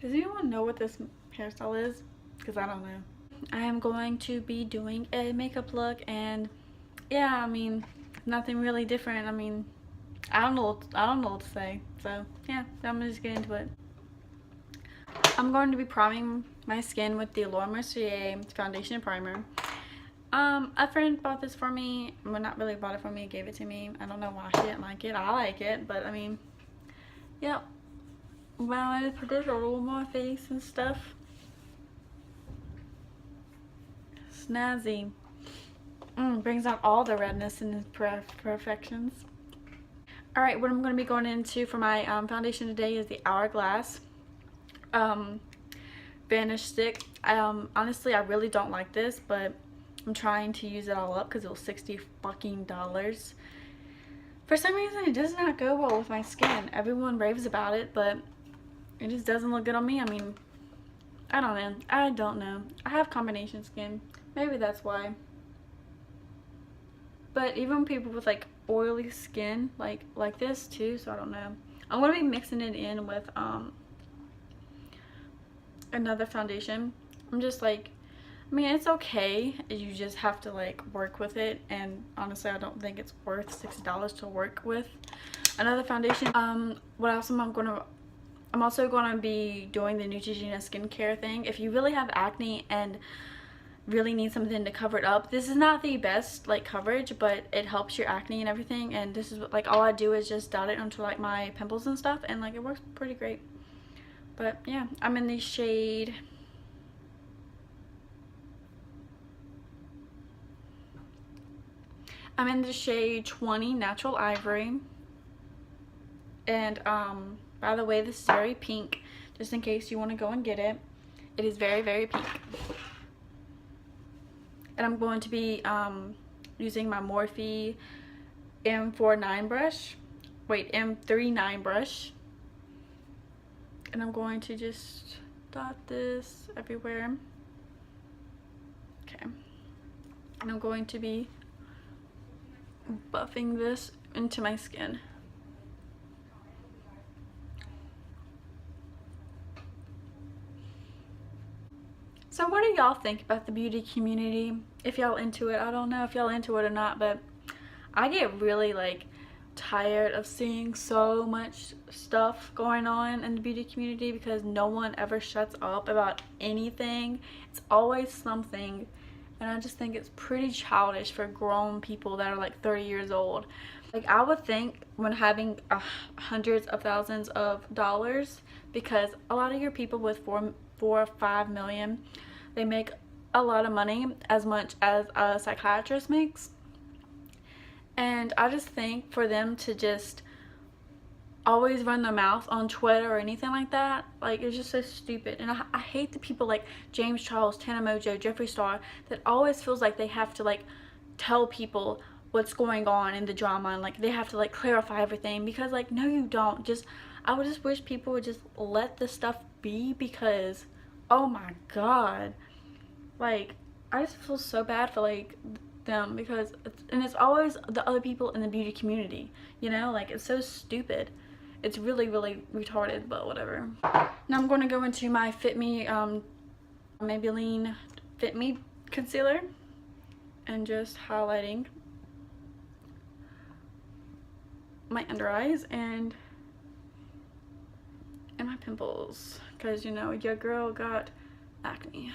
Does anyone know what this hairstyle is? Because I don't know. I am going to be doing a makeup look, and yeah, I mean, nothing really different. I mean, I don't know what to say. So yeah, I'm gonna just get into it. I'm going to be priming my skin with the Laura Mercier foundation and primer. A friend bought this for me. Well, not really bought it for me, gave it to me. I don't know why she didn't like it. I like it, but I mean, yep. Well, I just put this all over my face and stuff. Snazzy. Brings out all the redness and perfections. Alright, what I'm going to be going into for my foundation today is the Hourglass Vanish Stick. Honestly, I really don't like this, but I'm trying to use it all up because it was $60 fucking. For some reason, it does not go well with my skin. Everyone raves about it, but it just doesn't look good on me. I mean, I don't know. I don't know. I have combination skin. Maybe that's why. But even people with like oily skin, like this too, so I don't know. I'm gonna be mixing it in with another foundation. I'm just like, I mean, it's okay. You just have to like work with it, and honestly, I don't think it's worth $60 to work with another foundation. What else am I gonna? I'm also gonna be doing the Neutrogena skincare thing. If you really have acne and really need something to cover it up, this is not the best like coverage, but it helps your acne and everything. And this is like, all I do is just dot it onto like my pimples and stuff, and like it works pretty great. But yeah, I'm in the shade I'm in the shade 20 Natural Ivory. And by the way, this is very pink, just in case you want to go and get it. It is very, very pink. And I'm going to be using my Morphe M49 brush. Wait, M39 brush. And I'm going to just dot this everywhere. Okay. And I'm going to be buffing this into my skin. So what do y'all think about the beauty community? If y'all into it, I don't know if y'all into it or not, but I get really like tired of seeing so much stuff going on in the beauty community because no one ever shuts up about anything. It's always something, and I just think it's pretty childish for grown people that are like 30 years old. Like, I would think when having hundreds of thousands of dollars, because a lot of your people with four or 5 million, they make a lot of money, as much as a psychiatrist makes. And I just think for them to just always run their mouth on Twitter or anything like that, like, it's just so stupid. And I hate the people like James Charles, Tana Mojo, Jeffree Star, that always feels like they have to like tell people what's going on in the drama, and like they have to like clarify everything, because like, no, you don't. Just, I would just wish people would just let this stuff be, because oh my god, like, I just feel so bad for like them, because it's always the other people in the beauty community, you know, like, it's so stupid. It's really, really retarded, but whatever. Now I'm going to go into my Fit Me Maybelline Fit Me concealer and just highlighting my under eyes and my pimples, because you know, your girl got acne.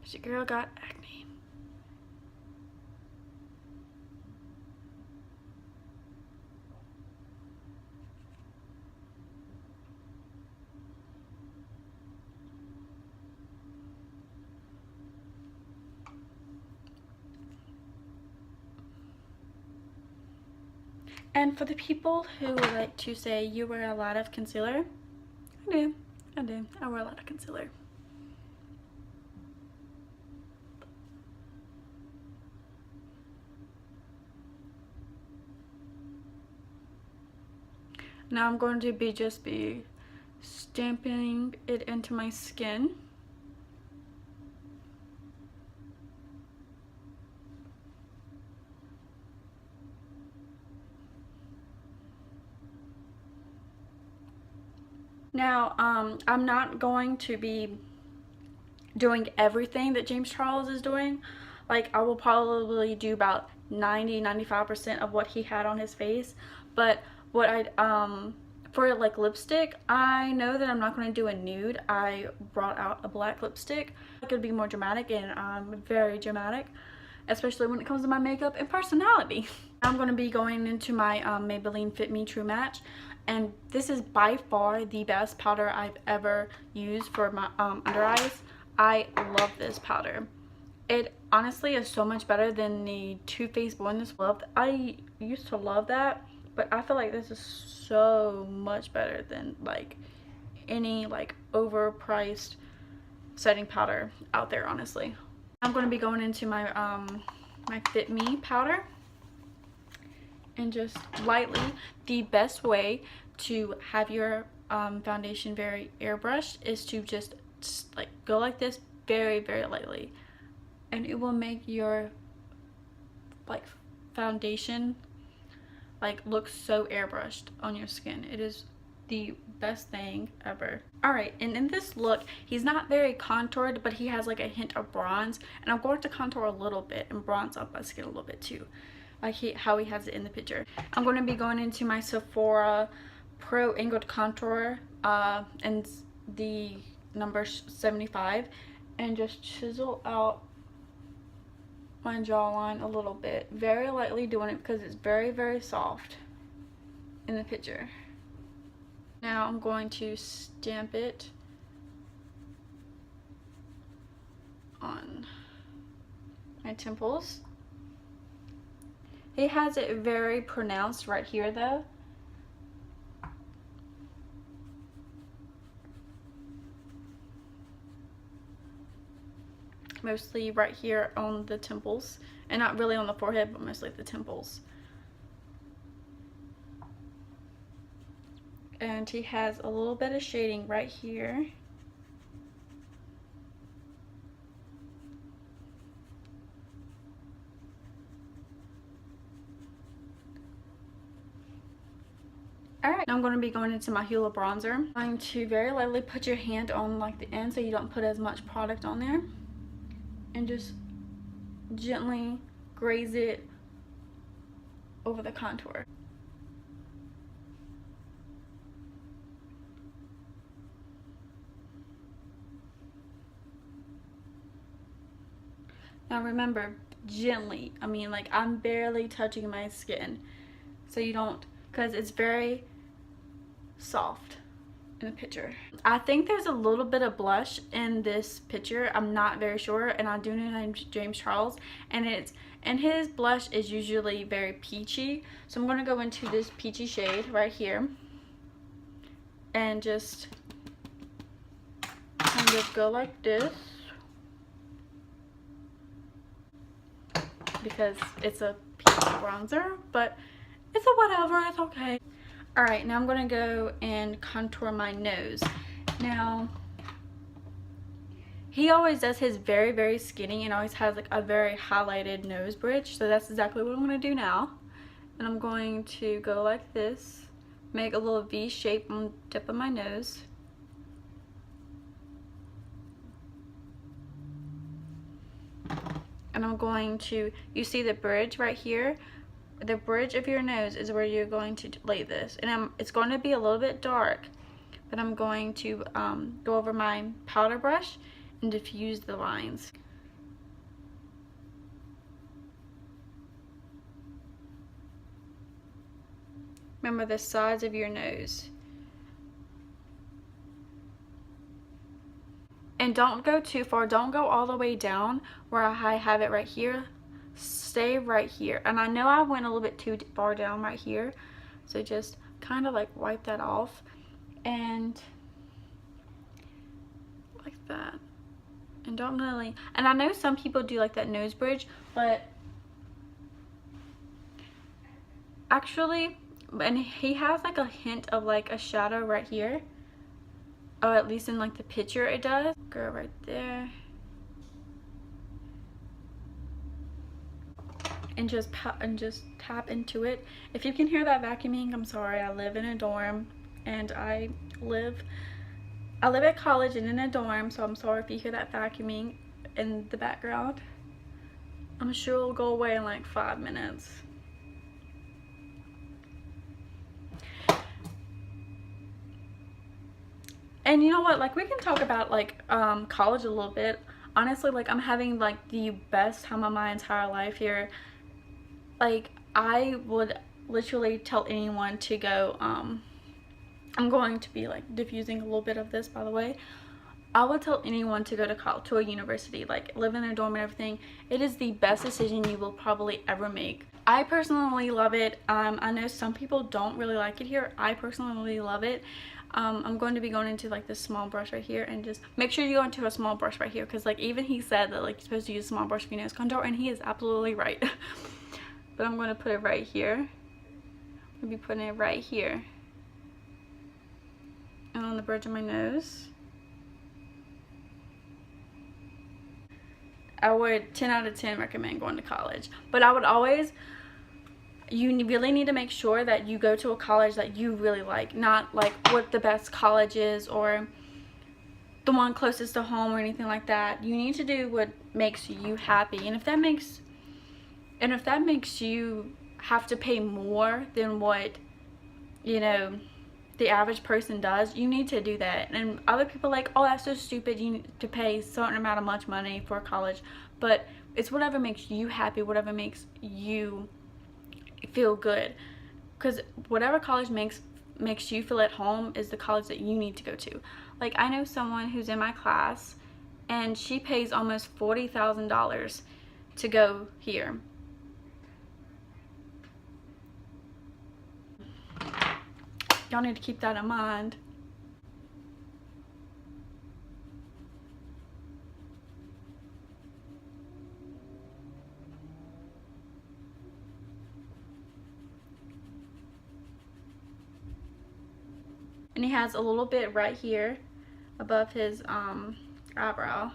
Your girl got acne. And for the people who like to say you wear a lot of concealer, I do. I wear a lot of concealer. Now I'm going to just be stamping it into my skin. Now, I'm not going to be doing everything that James Charles is doing. Like, I will probably do about 90-95% of what he had on his face. But what for like lipstick, I know that I'm not going to do a nude. I brought out a black lipstick. It could be more dramatic, and I'm very dramatic, especially when it comes to my makeup and personality. I'm going to be going into my Maybelline Fit Me True Match, and this is by far the best powder I've ever used for my under eyes. I love this powder. It honestly is so much better than the Too Faced Born Love. I used to love that, but I feel like this is so much better than like any like overpriced setting powder out there, honestly. I'm going to be going into my my Fit Me powder, and just lightly. The best way to have your foundation very airbrushed is to just like go like this very, very lightly, and it will make your like foundation like look so airbrushed on your skin. It is the best thing ever. Alright, and in this look, he's not very contoured, but he has like a hint of bronze, and I'm going to contour a little bit and bronze up my skin a little bit too, like how he has it in the picture. I'm going to be going into my Sephora Pro Angled Contour and the number 75, and just chisel out my jawline a little bit, very lightly doing it because it's very, very soft in the picture. Now I'm going to stamp it on my temples. He has it very pronounced right here though. Mostly right here on the temples, and not really on the forehead, but mostly at the temples. And he has a little bit of shading right here. Alright, now I'm going to be going into my Hoola bronzer. I'm going to very lightly put your hand on like the end so you don't put as much product on there, and just gently graze it over the contour. Now remember, gently. I mean, like, I'm barely touching my skin, so you don't, because it's very soft in the picture. I think there's a little bit of blush in this picture. I'm not very sure, and I do know James Charles, and his blush is usually very peachy. So I'm going to go into this peachy shade right here and just kind of go like this, because it's a peachy bronzer, but it's a whatever, it's okay. Alright, now I'm going to go and contour my nose. Now, he always does his very, very skinny and always has like a very highlighted nose bridge. So that's exactly what I'm going to do now. And I'm going to go like this, make a little V shape on the tip of my nose. And I'm going to, you see the bridge right here? The bridge of your nose is where you're going to lay this, and it's going to be a little bit dark, but I'm going to go over my powder brush and diffuse the lines. Remember the sides of your nose. And don't go too far. Don't go all the way down where I have it right here. Stay right here. And I know I went a little bit too far down right here, so just kind of like wipe that off, and like that. And don't really, and I know some people do like that nose bridge, but actually, and he has like a hint of like a shadow right here, or at least in like the picture it does. Go right there. And just tap into it. If you can hear that vacuuming, I'm sorry. I live in a dorm and I live I live at college and in a dorm, so I'm sorry if you hear that vacuuming in the background. I'm sure it'll go away in like 5 minutes. And you know what, like we can talk about like college a little bit. Honestly, like I'm having like the best time of my entire life here. Like I would literally tell anyone to go I'm going to be like diffusing a little bit of this, by the way. I would tell anyone to go to college, to a university, like live in their dorm and everything. It is the best decision you will probably ever make. I personally love it. I know some people don't really like it here. I personally love it. I'm going to be going into like this small brush right here, and just make sure you go into a small brush right here, because like even he said that like you're supposed to use a small brush for your nose contour, and he is absolutely right. But I'm going to put it right here. I'll be putting it right here and on the bridge of my nose. I would 10 out of 10 recommend going to college, but I would always, you really need to make sure that you go to a college that you really like, not like what the best college is or the one closest to home or anything like that. You need to do what makes you happy, and if that makes you have to pay more than what, you know, the average person does, you need to do that. And other people are like, oh, that's so stupid, you need to pay a certain amount of much money for college. But it's whatever makes you happy, whatever makes you feel good, because whatever college makes you feel at home is the college that you need to go to. Like I know someone who's in my class and she pays almost $40,000 to go here. Y'all need to keep that in mind. And he has a little bit right here above his eyebrow.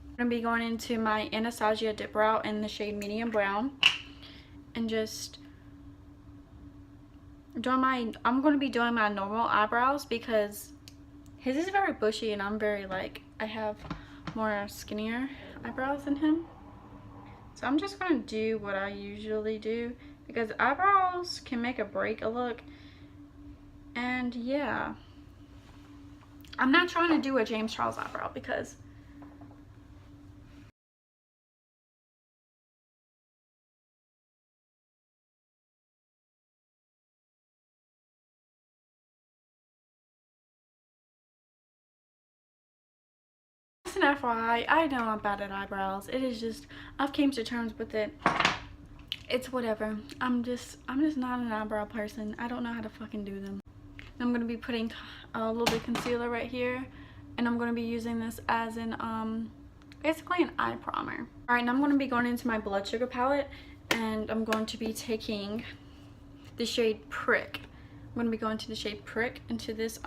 I'm going to be going into my Anastasia Dip Brow in the shade Medium Brown, and just I'm going to be doing my normal eyebrows, because his is very bushy and I'm very like, I have more skinnier eyebrows than him. So I'm just going to do what I usually do, because eyebrows can make or break a look. And yeah, I'm not trying to do a James Charles eyebrow, because just an FYI, I know I'm bad at eyebrows. It is just, I've came to terms with it. It's whatever. I'm just not an eyebrow person. I don't know how to fucking do them. I'm going to be putting a little bit of concealer right here, and I'm going to be using this as an basically an eye primer. Alright, now I'm going to be going into my blood sugar palette, and I'm going to be taking the shade Prick. I'm going to be going to the shade Prick into this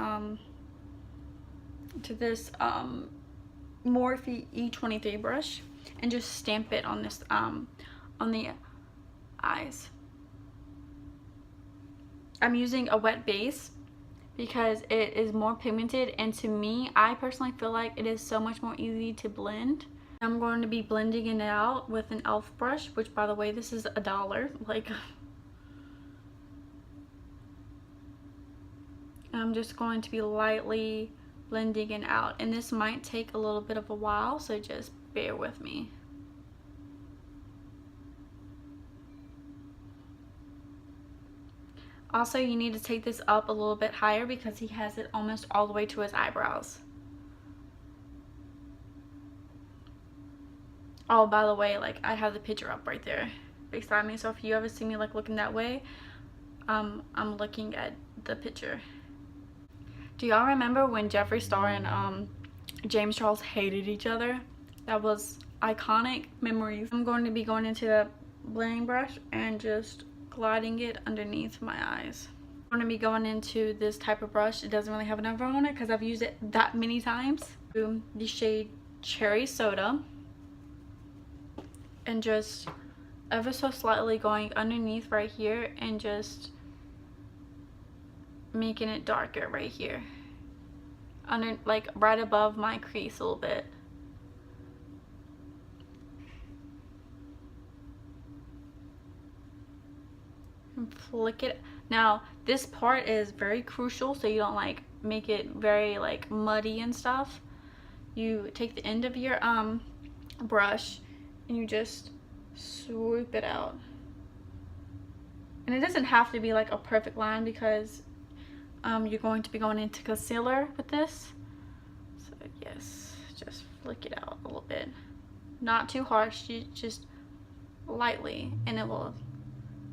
Morphe E23 brush, and just stamp it on this on the eyes. I'm using a wet base because it is more pigmented, and to me, I personally feel like it is so much more easy to blend. I'm going to be blending it out with an e.l.f. brush, which by the way, this is $1. Like, I'm just going to be lightly blending it out, and this might take a little bit of a while, so just bear with me. Also, you need to take this up a little bit higher because he has it almost all the way to his eyebrows. Oh, by the way, like, I have the picture up right there beside me, so if you ever see me like looking that way, I'm looking at the picture. Do y'all remember when Jeffree Star and James Charles hated each other? That was iconic memories. I'm going to be going into the blending brush and just gliding it underneath my eyes. I'm going to be going into this type of brush. It doesn't really have a number on it because I've used it that many times. The shade Cherry Soda, and just ever so slightly going underneath right here and just making it darker right here. under, like right above my crease a little bit. And flick it. Now this part is very crucial, so you don't like make it very like muddy and stuff. You take the end of your brush and you just swoop it out. And it doesn't have to be like a perfect line because you're going to be going into concealer with this. So yes, just flick it out a little bit. Not too harsh, just lightly, and it will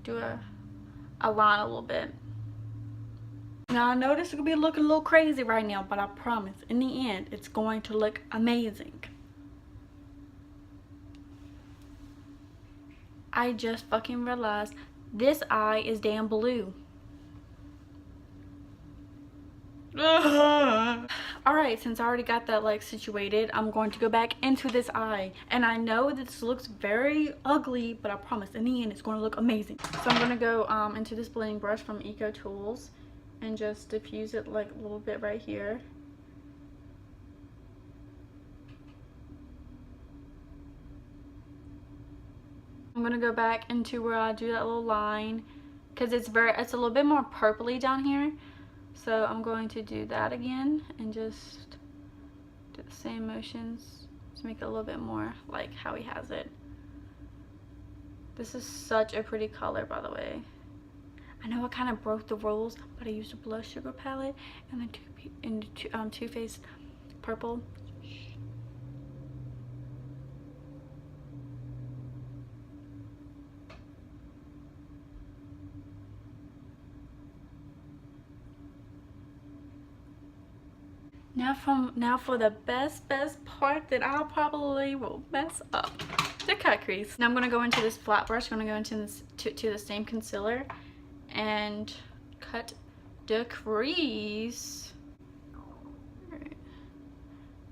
do a line a little bit. Now I know this is going to be looking a little crazy right now, but I promise in the end it's going to look amazing. I just fucking realized this eye is damn blue. Alright, since I already got that like situated, I'm going to go back into this eye. And I know this looks very ugly, but I promise in the end it's going to look amazing. So I'm going to go into this blending brush from Eco Tools and just diffuse it like a little bit right here. I'm going to go back into where I do that little line because it's a little bit more purpley down here. So I'm going to do that again and just do the same motions to make it a little bit more like how he has it. This is such a pretty color, by the way. I know I kind of broke the rules, but I used a blush sugar palette and the Too Faced purple. Now for the best part that I probably will mess up, the cut crease. Now I'm gonna go into this flat brush. I'm gonna go into this to the same concealer and cut the crease. Alright.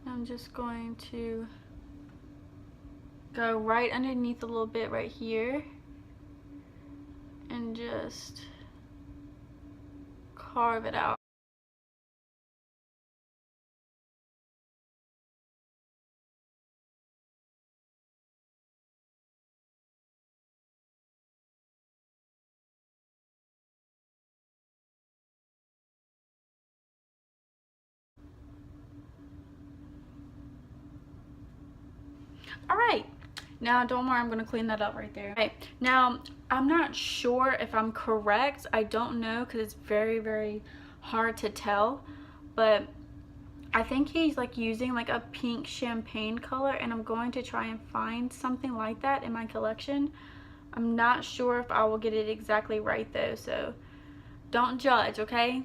I'm just going to go right underneath a little bit right here and just carve it out. Alright, now don't worry, I'm going to clean that up right there. Okay, now I'm not sure if I'm correct. I don't know because it's very hard to tell, but I think he's like using like a pink champagne color, and I'm going to try and find something like that in my collection. I'm not sure if I will get it exactly right though, so don't judge, okay?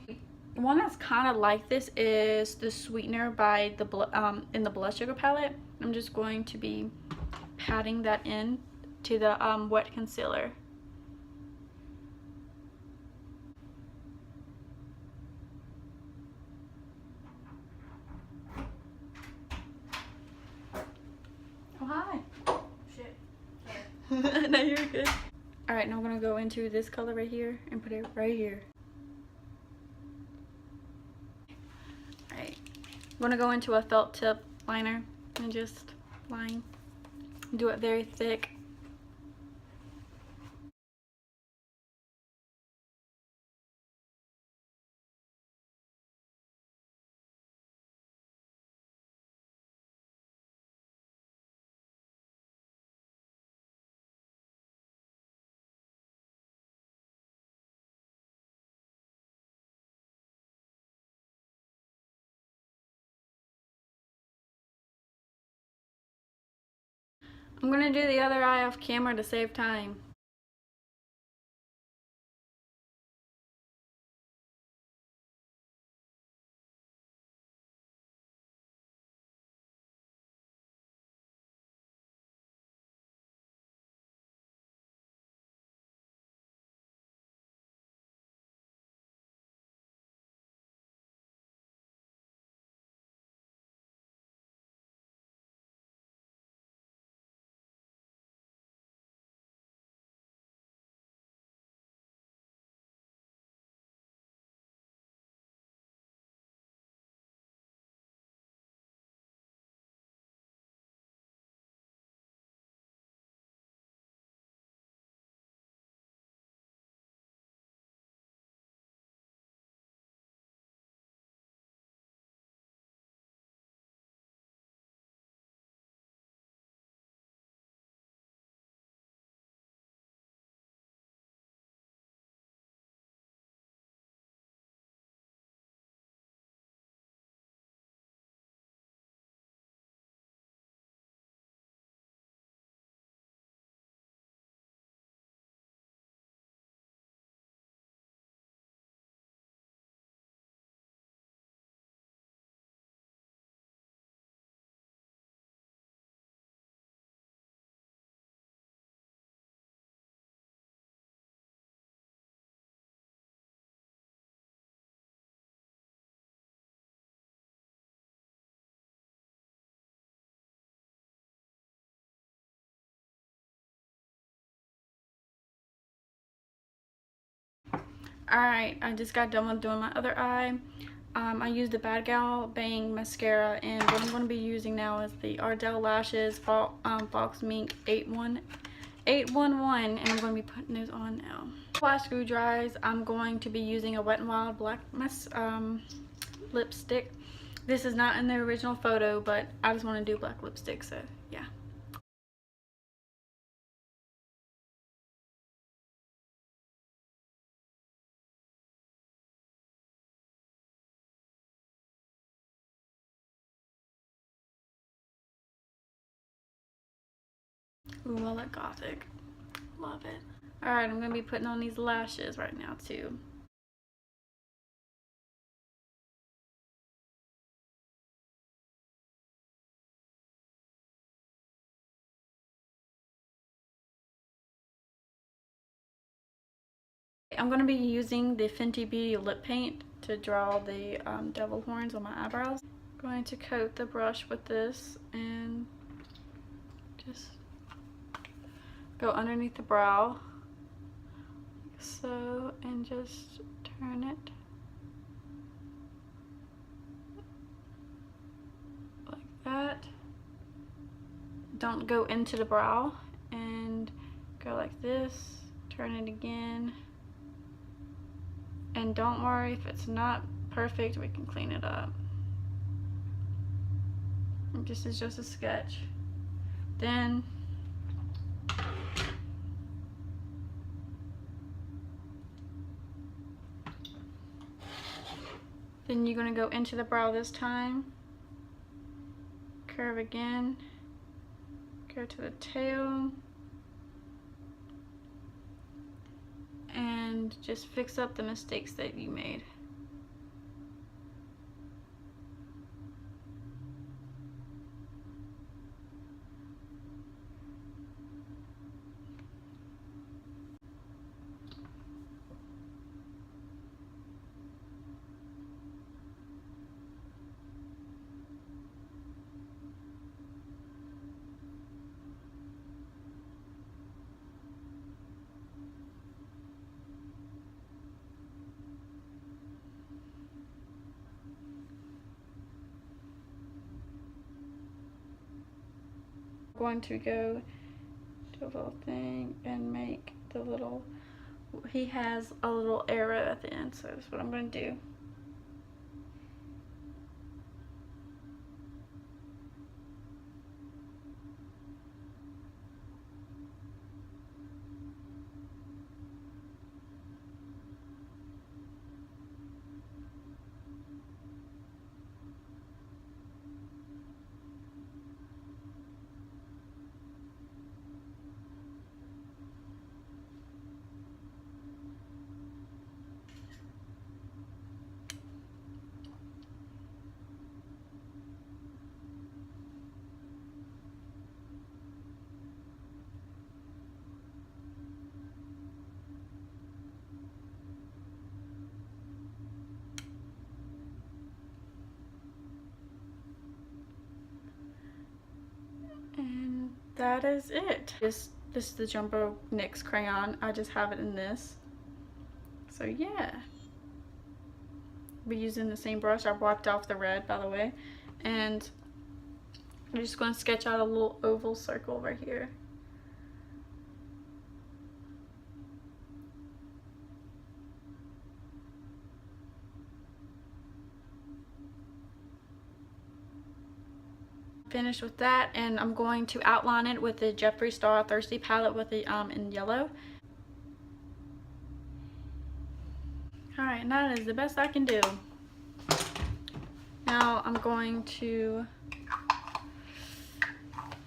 One that's kind of like this is the Sweetener by the in the Blush Sugar palette. I'm just going to be patting that in to the wet concealer. Oh hi. Shit. No, you're good. Alright, now I'm gonna go into this color right here and put it right here. Alright, I'm gonna go into a felt tip liner and just line. Do it very thick. I'm gonna do the other eye off camera to save time. Alright, I just got done with doing my other eye. I used the Bad Gal Bang mascara, and what I'm going to be using now is the Ardell Lashes Fox Mink 811, and I'm going to be putting those on now. While screw dries, I'm going to be using a Wet n Wild Black lipstick. This is not in the original photo, but I just want to do black lipstick, so yeah. Ooh, I like gothic. Love it. Alright, I'm going to be putting on these lashes right now too. I'm going to be using the Fenty Beauty lip paint to draw the devil horns on my eyebrows. I'm going to coat the brush with this and just go underneath the brow like so, and just turn it like that. Don't go into the brow, and go like this, turn it again. And don't worry if it's not perfect, we can clean it up. And this is just a sketch. Then you're going to go into the brow this time, curve again, go to the tail, and just fix up the mistakes that you made. Going to go do a little thing and make the little, he has a little arrow at the end, so that's what I'm going to do. And that is it. This is the Jumbo NYX crayon. I just have it in this. So yeah. We're using the same brush. I wiped off the red, by the way. And I'm just going to sketch out a little oval circle right here. Finished with that, and I'm going to outline it with the Jeffree Star Thirsty palette with the in yellow. Alright, and that is the best I can do. Now I'm going to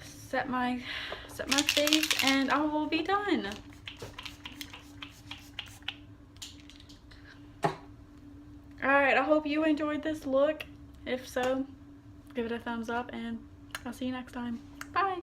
set my face, and I will be done. Alright, I hope you enjoyed this look. If so, give it a thumbs up, and I'll see you next time. Bye!